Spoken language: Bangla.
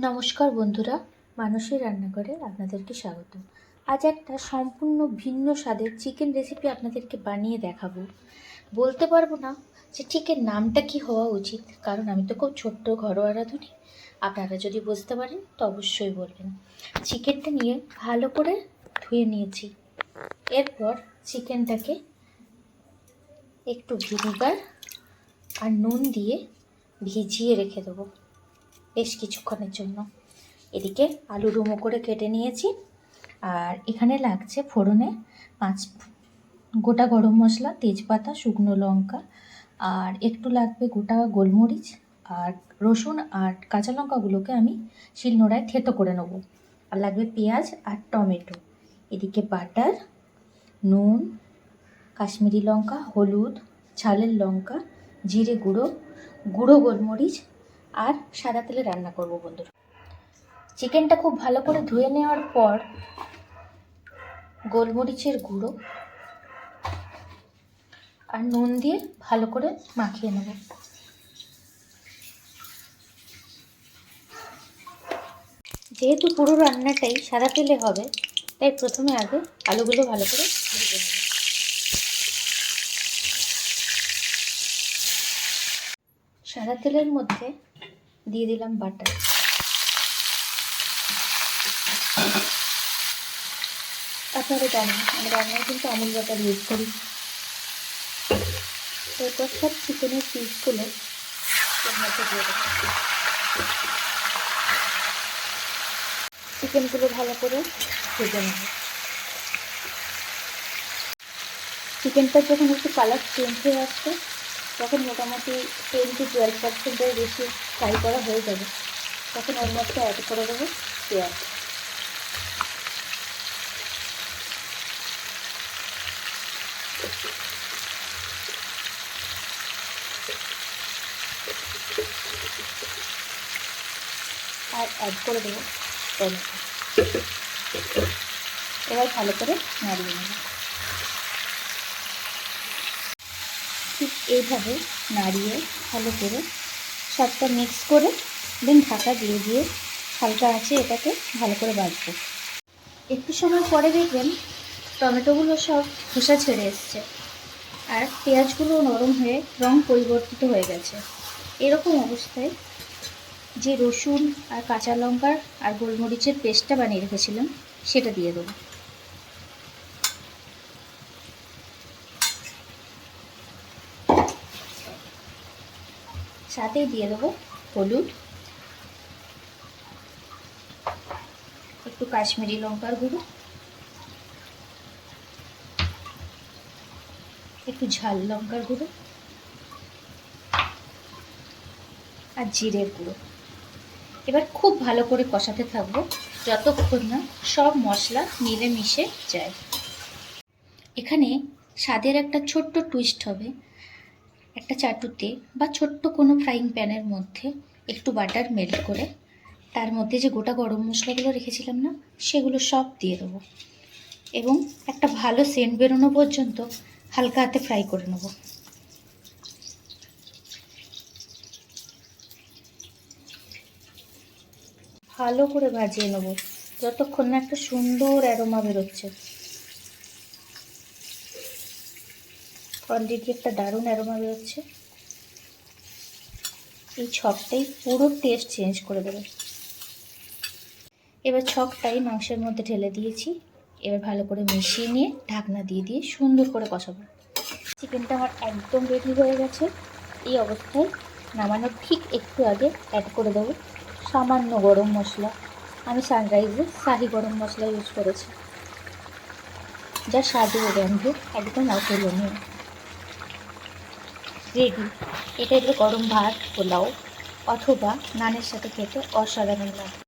নমস্কার বন্ধুরা, মানসী রান্নাঘরে আপনাদেরকে স্বাগত। আজ একটা সম্পূর্ণ ভিন্ন স্বাদের চিকেন রেসিপি আপনাদেরকে বানিয়ে দেখাবো। বলতে পারবো না যে ঠিক এর নামটা কি হওয়া উচিত, কারণ আমি তো খুব ছোট্ট ঘরোয়া রাঁধুনি। আপনারা যদি বুঝতে পারেন তো অবশ্যই বলবেন। চিকেনটা নিয়ে ভালো করে ধুয়ে নিয়েছি। এরপর চিকেনটাকে একটু ভিনেগার আর নুন দিয়ে ভিজিয়ে রেখে দেবো বেশ কিছুক্ষণের জন্য। এদিকে আলু ডুমো করে কেটে নিয়েছি, আর এখানে লাগছে ফোড়নে 5 গোটা গরম মশলা, তেজপাতা, শুকনো লঙ্কা, আর একটু লাগবে গোটা গোলমরিচ, আর রসুন আর কাঁচা লঙ্কাগুলোকে আমি শিলনোড়ায় থেতো করে নেব। আর লাগবে পেঁয়াজ আর টমেটো। এদিকে বাটার, নুন, কাশ্মীরি লঙ্কা, হলুদ, ঝালের লঙ্কা, জিরে গুঁড়ো, গুঁড়ো গোলমরিচ আর সাদা তেলে রান্না করব বন্ধুরা। চিকেনটা খুব ভালো করে ধুয়ে নেওয়ার পর গোলমরিচের গুঁড়ো আর নুন দিয়ে ভালো করে মাখিয়ে নেব। যেহেতু পুরো রান্নাটাই সাদা তেলে হবে, তাই প্রথমে আগে আলুগুলো ভালো করে ভেজে নেব। সাদা তেলের মধ্যে দিয়ে দিলাম বাটার। আপনারা জানেন আমি রান্নায় কিন্তু আমুল বাটার ইউজ করি। এরপর সব চিকেনের পিসগুলো দিয়ে দেবো। চিকেনগুলো ভালো করে ভেজে নেব। চিকেনটা যখন একটু কালার চেঞ্জ হয়ে আসছে, তখন মোটামুটি 10 to 12% বেশি ফ্রাই করা হয়ে যাবে, তখন ওর মধ্যে অ্যাড করে দেবো পেঁয়াজ। আর অ্যাড করে দেবো টমেটো। এবার ভালো করে নাড়িয়ে নেব। ঠিক এইভাবে নাড়িয়ে ভালো করে সবটা মিক্স করে দেন ঢাকা দিয়ে দিয়ে হালকা আঁচে এটাকে ভালো করে ভাজবো। একটু সময় পরে দেখবেন টমেটোগুলো সব খোসা ছেড়ে এসছে আর পেঁয়াজগুলো নরম হয়ে রং পরিবর্তিত হয়ে গেছে। এরকম অবস্থায় যে রসুন আর কাঁচা লঙ্কার আর গোলমরিচের পেস্টটা বানিয়ে রেখেছিলাম সেটা দিয়ে দেবো। সাথেই দিয়ে দেবো হলুদ, একটু কাশ্মীরি লঙ্কার গুঁড়ো, একটু ঝাল লঙ্কার গুঁড়ো আর জিরের গুঁড়ো। এবার খুব ভালো করে কষাতে থাকবো যতক্ষণ না সব মশলা মিলেমিশে যায়। এখানে স্বাদের একটা ছোট্ট টুইস্ট হবে। একটা চাটুতে বা ছোট্ট কোনো ফ্রাইং প্যানের মধ্যে একটু বাটার মেল্ট করে তার মধ্যে যে গোটা গরম মশলাগুলো রেখেছিলাম না, সেগুলো সব দিয়ে দেবো এবং একটা ভালো সেন্ট বেরোনো পর্যন্ত হালকা হাতে ফ্রাই করে নেব। ভালো করে ভাজিয়ে নেব যতক্ষণ না একটা সুন্দর অ্যারোমা বেরোচ্ছে। অলরেডি একটা দারুণ অ্যারোমা বেরোচ্ছে। এই ছকটাই পুরো টেস্ট চেঞ্জ করে দেবে। এবার ছকটাই মাংসের মধ্যে ঢেলে দিয়েছি। এবার ভালো করে মিশিয়ে নিয়ে ঢাকনা দিয়ে দিয়ে সুন্দর করে কষাবো। চিকেনটা আমার একদম রেডি হয়ে গেছে। এই অবস্থায় নামানোর ঠিক একটু আগে অ্যাড করে দেবো সামান্য গরম মশলা। আমি সানরাইজের শাহি গরম মশলা ইউজ করেছি, যা স্বাদে ও গন্ধে একদম অতুলনীয়। রেডি। এটা এবার গরম ভাত, পোলাও অথবা নানের সাথে খেতে অসাধারণ লাগে।